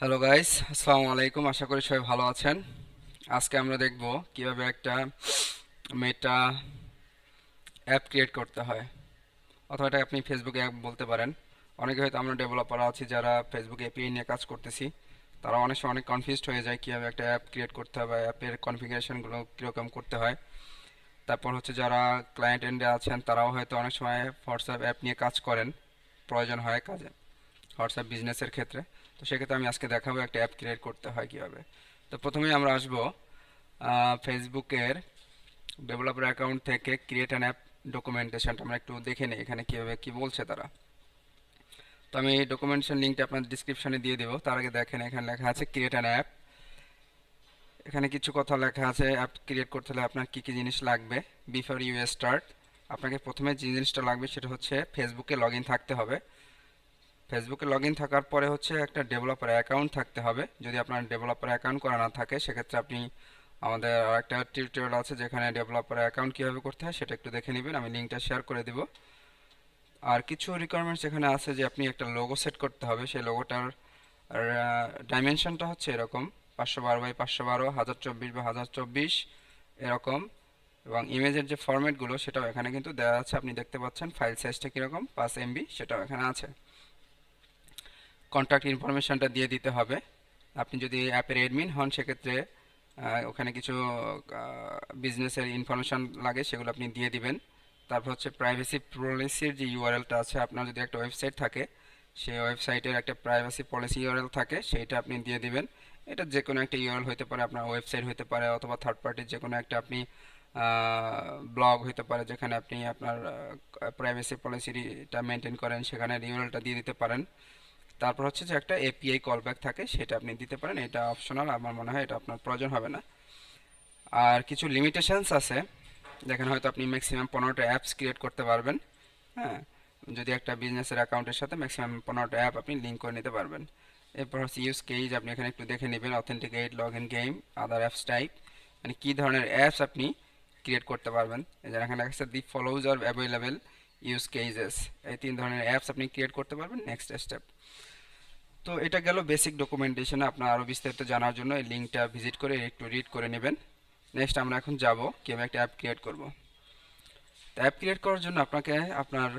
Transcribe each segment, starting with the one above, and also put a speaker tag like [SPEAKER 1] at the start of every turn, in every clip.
[SPEAKER 1] Hello guys, আসসালামু আলাইকুম। আশা করি সবাই ভালো আছেন। আজকে আমরা দেখব কিভাবে একটা মেটা অ্যাপ ক্রিয়েট করতে হয়, অথবা এটা আপনি ফেসবুক অ্যাপ বলতে পারেন। অনেকে হয়তো আমরা ডেভেলপার আছি যারা ফেসবুক এপিআই নিয়ে কাজ করতেছি, তারা অনেক সময় অনেক কনফিউজড হয়ে যায় কিভাবে একটা অ্যাপ ক্রিয়েট করতে হবে, অ্যাপের কনফিগারেশনগুলো কীরকম করতে হয়। তারপর হচ্ছে যারা ক্লায়েন্ট এন্ডে আছেন তারাও হয়তো অনেক সময় হোয়াটসঅ্যাপ অ্যাপ নিয়ে কাজ করেন, প্রয়োজন হয় কাজে হোয়াটসঅ্যাপ বিজনেসের ক্ষেত্রে। তো সেক্ষেত্রে আমি আজকে দেখাবো একটা অ্যাপ ক্রিয়েট করতে হয় কীভাবে। তো প্রথমেই আমরা আসবো ফেসবুকের ডেভেলপার অ্যাকাউন্ট থেকে ক্রিয়েট অ্যান অ্যাপ ডকুমেন্টেশনটা আমরা একটু দেখে নিই এখানে কীভাবে কী বলছে তারা। তো আমি এই ডকুমেন্টেশন লিঙ্কটা আপনার ডিসক্রিপশনে দিয়ে দেবো। তার আগে দেখেন এখানে লেখা আছে ক্রিয়েট অ্যান অ্যাপ। এখানে কিছু কথা লেখা আছে অ্যাপ ক্রিয়েট করতে হলে আপনার কী কী জিনিস লাগবে। বিফোর ইউ স্টার্ট, আপনাকে প্রথমে যে জিনিসটা লাগবে সেটা হচ্ছে ফেসবুকে লগ ইন থাকতে হবে। ফেসবুকে লগ ইন থাকার পরে হচ্ছে একটা ডেভেলপার অ্যাকাউন্ট থাকতে হবে। যদি আপনার ডেভেলপার অ্যাকাউন্ট করা না থাকে সেক্ষেত্রে আপনি আমাদের আরেকটা টিউটোরিয়াল আছে যেখানে ডেভেলপার অ্যাকাউন্ট কীভাবে করতে হয় সেটা একটু দেখে নেবেন, আমি লিঙ্কটা শেয়ার করে দিব। আর কিছু রিকোয়ারমেন্টস এখানে আছে যে আপনি একটা লোগো সেট করতে হবে। সেই লোগোটার ডাইমেনশনটা হচ্ছে এরকম 512 বাই 512, 1024 বাই 1024 এরকম। এবং ইমেজের যে ফরম্যাটগুলো সেটাও এখানে কিন্তু দেওয়া আছে, আপনি দেখতে পাচ্ছেন। ফাইল সাইজটা কীরকম 5 MB সেটাও এখানে আছে। কন্ট্যাক্ট ইনফরমেশনটা দিয়ে দিতে হবে। আপনি যদি অ্যাপের অ্যাডমিন হন সেক্ষেত্রে ওখানে কিছু বিজনেসের ইনফরমেশন লাগে সেগুলো আপনি দিয়ে দিবেন। তারপর হচ্ছে প্রাইভেসি পলিসির যে ইউআরএলটা আছে, আপনার যদি একটা ওয়েবসাইট থাকে সেই ওয়েবসাইটের একটা প্রাইভেসি পলিসি ইউআরএল থাকে সেইটা আপনি দিয়ে দিবেন। এটা যে কোনো একটা ইউআরএল হতে পারে, আপনার ওয়েবসাইট হতে পারে, অথবা থার্ড পার্টির যে কোনো একটা আপনি ব্লগ হতে পারে যেখানে আপনি আপনার প্রাইভেসি পলিসিটা মেনটেন করেন, সেখানে ইউআরএলটা দিয়ে দিতে পারেন। তারপর হচ্ছে যে একটা এপিআই কলব্যাক থাকে সেটা আপনি দিতে পারেন, এটা অপশনাল, আমার মনে হয় এটা আপনার প্রয়োজন হবে না। আর কিছু লিমিটেশনস আছে, দেখেন হয়তো আপনি ম্যাক্সিমাম 15টা অ্যাপস ক্রিয়েট করতে পারবেন। হ্যাঁ, যদি একটা বিজনেসের অ্যাকাউন্টের সাথে ম্যাক্সিমাম 15টা অ্যাপ আপনি লিঙ্ক করে নিতে পারবেন। এরপর হচ্ছে ইউজ কেজ, আপনি এখানে একটু দেখে নেবেন। Authenticate, log in, game, other apps type, মানে কী ধরনের অ্যাপস আপনি ক্রিয়েট করতে পারবেন। এই যে এখানে লেখা আছে দি ফলোজ আর অ্যাভেলেবেল ইউজ কেজেস, এই 3 ধরনের অ্যাপস আপনি ক্রিয়েট করতে পারবেন। Next step. তো এটা গেল বেসিক ডকুমেন্টেশন। আপনার আরও বিস্তারিত জানার জন্য এই লিঙ্কটা ভিজিট করে একটু রিড করে নেবেন। নেক্সট আমরা এখন যাব কীভাবে একটা অ্যাপ ক্রিয়েট করব। তো অ্যাপ ক্রিয়েট করার জন্য আপনাকে আপনার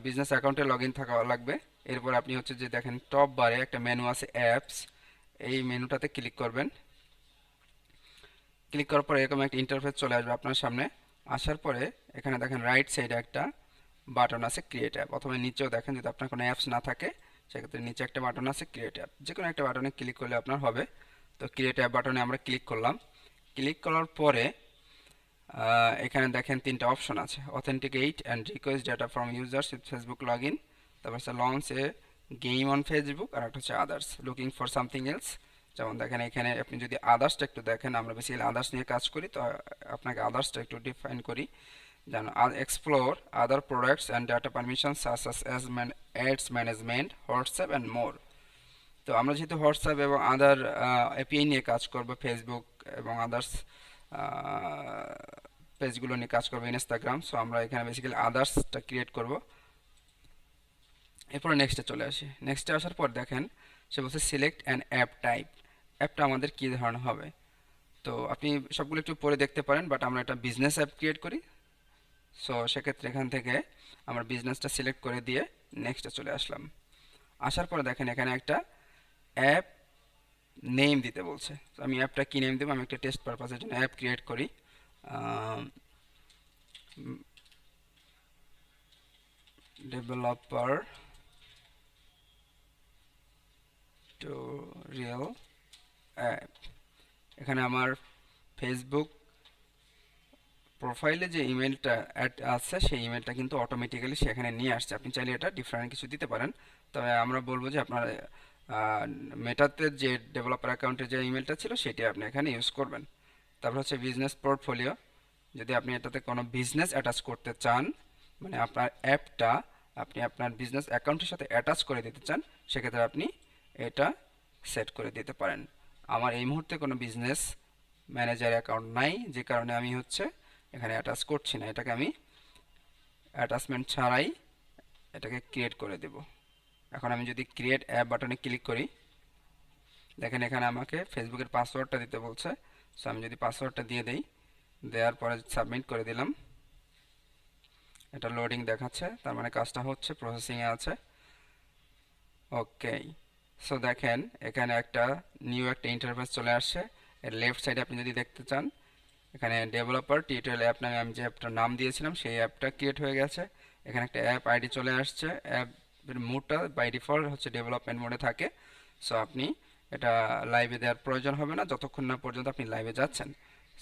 [SPEAKER 1] বিজনেস অ্যাকাউন্টে লগ ইন থাকা লাগবে। এরপর আপনি হচ্ছে যে দেখেন টপ বারে একটা মেনু আছে অ্যাপস, এই মেনুটাতে ক্লিক করবেন। ক্লিক করার পরে এরকম একটা ইন্টারফেস চলে আসবে আপনার সামনে। আসার পরে এখানে দেখেন রাইট সাইডে একটা বাটন আছে ক্রিয়েট অ্যাপ, অথবা নিচেও দেখেন যদি আপনার কোনো অ্যাপস না থাকে সেক্ষেত্রে নিচে একটা বাটন আছে ক্রিয়েট অ্যাপ, যে কোনো একটা বাটনে ক্লিক করলে আপনার হবে। তো ক্রিয়েট অ্যাপ বাটনে আমরা ক্লিক করলাম। ক্লিক করার পরে এখানে দেখেন 3টা অপশন আছে, authenticate and request data from users with Facebook log in, তারপর হচ্ছে launch a game on Facebook, আর একটা হচ্ছে others looking for something else. যেমন দেখেন এখানে আপনি যদি আদার্সটা একটু দেখেন, আমরা বেসিক্যালি আদার্স নিয়ে কাজ করি, তো আপনাকে আদার্সটা একটু ডিফাইন করি যেন explore other products and data permission such as ads management, WhatsApp and more. তো আমরা যেহেতু হোয়াটসঅ্যাপ এবং আদার এপিআই নিয়ে কাজ করব, ফেসবুক এবং আদার্স পেজগুলো নিয়ে কাজ করবো, ইনস্টাগ্রাম, সো আমরা এখানে বেসিক্যালি আদার্সটা ক্রিয়েট করব। এরপরে নেক্সটে চলে আসি। নেক্সটে আসার পর দেখেন সে বলছে সিলেক্ট অ্যান অ্যাপ টাইপ, অ্যাপটা আমাদের কী ধরনের হবে। তো আপনি সবগুলো একটু পরে দেখতে পারেন, বাট আমরা একটা বিজনেস অ্যাপ ক্রিয়েট করি। সো সেক্ষেত্রে এখান থেকে আমরা বিজনেসটা সিলেক্ট করে দিয়ে নেক্সটে চলে আসলাম। আসার পরে দেখেন এখানে একটা অ্যাপ নেম দিতে বলছে। তো আমি অ্যাপটা কী নেম দেবো, আমি একটা টেস্ট পারপাসের জন্য অ্যাপ ক্রিয়েট করি। Developer tutorial app. এখানে আমার ফেসবুক প্রোফাইলে যে ইমেলটা অ্যাড আছে সেই ইমেলটা কিন্তু অটোমেটিক্যালি সেখানে নিয়ে আসছে। আপনি চাইলে এটা ডিফারেন্ট কিছু দিতে পারেন, তবে আমরা বলবো যে আপনার মেটাতে যে ডেভেলপার অ্যাকাউন্টের যে ইমেলটা ছিল সেটি আপনি এখানে ইউজ করবেন। তারপর হচ্ছে বিজনেস পোর্টফোলিও, যদি আপনি এটাতে কোনো বিজনেস অ্যাটাচ করতে চান, মানে আপনার অ্যাপটা আপনি আপনার বিজনেস অ্যাকাউন্টের সাথে অ্যাটাচ করে দিতে চান, সেক্ষেত্রে আপনি এটা সেট করে দিতে পারেন। আমার এই মুহূর্তে কোনো বিজনেস ম্যানেজার অ্যাকাউন্ট নাই, যে কারণে আমি হচ্ছে এখানে অ্যাটাচ করছি না, এটাকে আমি অ্যাটাচমেন্ট ছাড়াই এটাকে ক্রিয়েট করে দেব। এখন আমি যদি ক্রিয়েট অ্যাপ বাটনে ক্লিক করি, দেখেন এখানে আমাকে ফেসবুকের পাসওয়ার্ডটা দিতে বলছে। সো আমি যদি পাসওয়ার্ডটা দিয়ে দেই, দেওয়ার পরে সাবমিট করে দিলাম, এটা লোডিং দেখাচ্ছে, তার মানে কাজটা হচ্ছে, প্রসেসিংয়ে আছে। ওকে, সো দেখেন এখানে একটা নিউ একটা ইন্টারফেস চলে আসছে। এর লেফট সাইডে আপনি যদি দেখতে চান, এখানে ডেভেলপার টিউটোরিয়াল অ্যাপ নামে আমি যে অ্যাপটার নাম দিয়েছিলাম সেই অ্যাপটা ক্রিয়েট হয়ে গেছে। এখানে একটা অ্যাপ আইডি চলে আসছে। অ্যাপের মোডটা বাই ডিফল্ট হচ্ছে ডেভেলপমেন্ট মোডে থাকে। সো আপনি এটা লাইভে দেওয়ার প্রয়োজন হবে না যতক্ষণ না পর্যন্ত আপনি লাইভে যাচ্ছেন।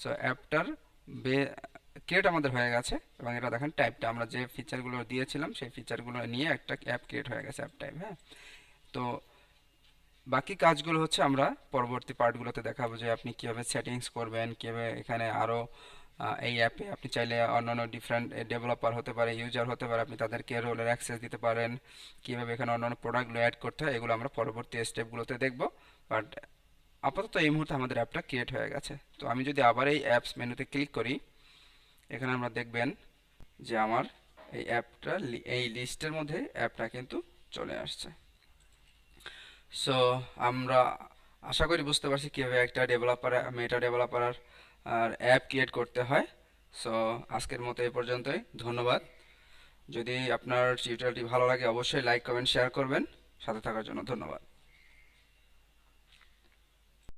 [SPEAKER 1] সো অ্যাপটার ক্রিয়েট আমাদের হয়ে গেছে, এবং এটা দেখেন টাইপটা আমরা যে ফিচারগুলো দিয়েছিলাম সেই ফিচারগুলো নিয়ে একটা অ্যাপ ক্রিয়েট হয়ে গেছে, অ্যাপ টাইপ। হ্যাঁ, তো বাকি কাজগুলো হচ্ছে আমরা পরবর্তী পার্টগুলোতে দেখাবো, যে আপনি কিভাবে সেটিংস করবেন, কিভাবে এখানে আরো এই অ্যাপে আপনি চাইলে অন্যান্য ডিফারেন্ট ডেভেলপার হতে পারে, ইউজার হতে পারে, আপনি তাদেরকে রোলের অ্যাক্সেস দিতে পারেন, কিভাবে এখানে অন্যান্য প্রোডাক্টগুলো অ্যাড করতে হয়, এগুলো আমরা পরবর্তী স্টেপগুলোতে দেখব। বাট আপাতত এই মুহূর্তে আমাদের অ্যাপটা ক্রিয়েট হয়ে গেছে। তো আমি যদি আবার এই অ্যাপস মেনুতে ক্লিক করি, এখানে আমরা দেখবেন যে আমার এই অ্যাপটা এই লিস্টের মধ্যে অ্যাপটা কিন্তু চলে আসছে। সো আমরা আশা করি বুঝতে পারছি কিভাবে একটা ডেভেলপার, মেটা ডেভেলপার আর অ্যাপ ক্রিয়েট করতে হয়। সো আজকের মতো এই পর্যন্তই, ধন্যবাদ। যদি আপনার টিউটোরিয়ালটি ভালো লাগে অবশ্যই লাইক কমেন্ট শেয়ার করবেন। সাথে থাকার জন্য ধন্যবাদ।